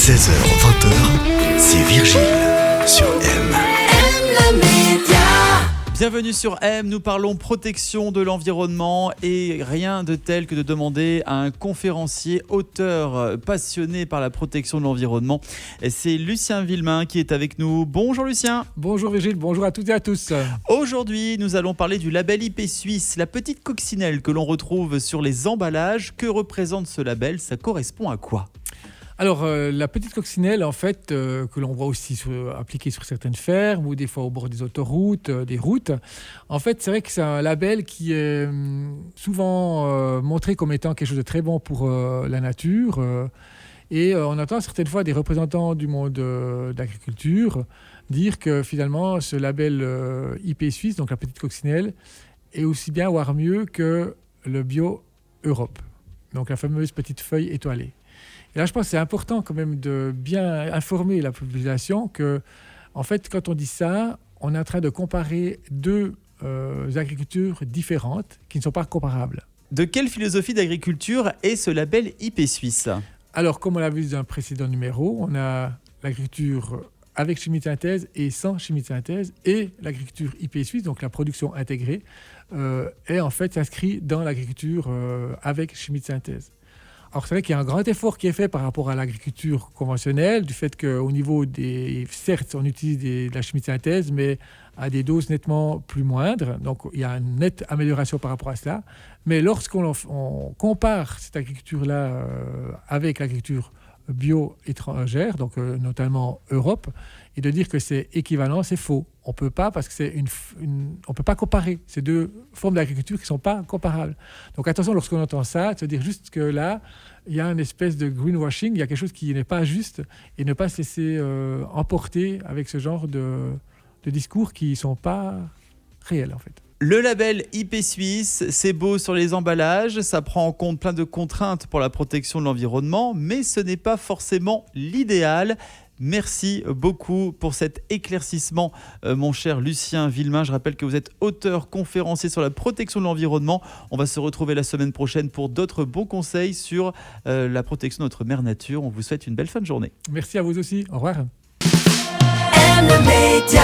16h20, c'est Virgile sur M. Bienvenue sur M, nous parlons protection de l'environnement et rien de tel que de demander à un conférencier, auteur passionné par la protection de l'environnement. C'est Lucien Villemain qui est avec nous. Bonjour Lucien. Bonjour Virgile, bonjour à toutes et à tous. Aujourd'hui, nous allons parler du label IP Suisse, la petite coccinelle que l'on retrouve sur les emballages. Que représente ce label ? Ça correspond à quoi ? Alors, la petite coccinelle, en fait, que l'on voit aussi appliquée sur certaines fermes ou des fois au bord des autoroutes, des routes, en fait, c'est vrai que c'est un label qui est souvent montré comme étant quelque chose de très bon pour la nature. Et on entend certaines fois des représentants du monde de l'agriculture dire que finalement, ce label IP Suisse, donc la petite coccinelle, est aussi bien, voire mieux que le Bio Europe, donc la fameuse petite feuille étoilée. Et là, je pense que c'est important quand même de bien informer la population que, en fait, quand on dit ça, on est en train de comparer deux agricultures différentes qui ne sont pas comparables. De quelle philosophie d'agriculture est ce label IP Suisse ? Alors, comme on l'a vu dans un précédent numéro, on a l'agriculture avec chimie de synthèse et sans chimie de synthèse, et l'agriculture IP Suisse, donc la production intégrée, est en fait inscrite dans l'agriculture avec chimie de synthèse. Alors c'est vrai qu'il y a un grand effort qui est fait par rapport à l'agriculture conventionnelle, du fait qu'au niveau des... Certes, on utilise de la chimie de synthèse, mais à des doses nettement plus moindres. Donc il y a une nette amélioration par rapport à cela. Mais lorsqu'on compare cette agriculture-là avec l'agriculture bio-étrangère, donc notamment Europe, et de dire que c'est équivalent, c'est faux. On peut pas, parce que on peut pas comparer ces deux formes d'agriculture qui sont pas comparables. Donc attention, lorsqu'on entend ça, de se dire juste que là, il y a une espèce de greenwashing, il y a quelque chose qui n'est pas juste, et ne pas se laisser emporter avec ce genre de discours qui sont pas réels en fait. Le label IP Suisse, c'est beau sur les emballages, ça prend en compte plein de contraintes pour la protection de l'environnement, mais ce n'est pas forcément l'idéal. Merci beaucoup pour cet éclaircissement, mon cher Lucien Villemain. Je rappelle que vous êtes auteur conférencier sur la protection de l'environnement. On va se retrouver la semaine prochaine pour d'autres bons conseils sur la protection de notre mère nature. On vous souhaite une belle fin de journée. Merci à vous aussi. Au revoir. M Media.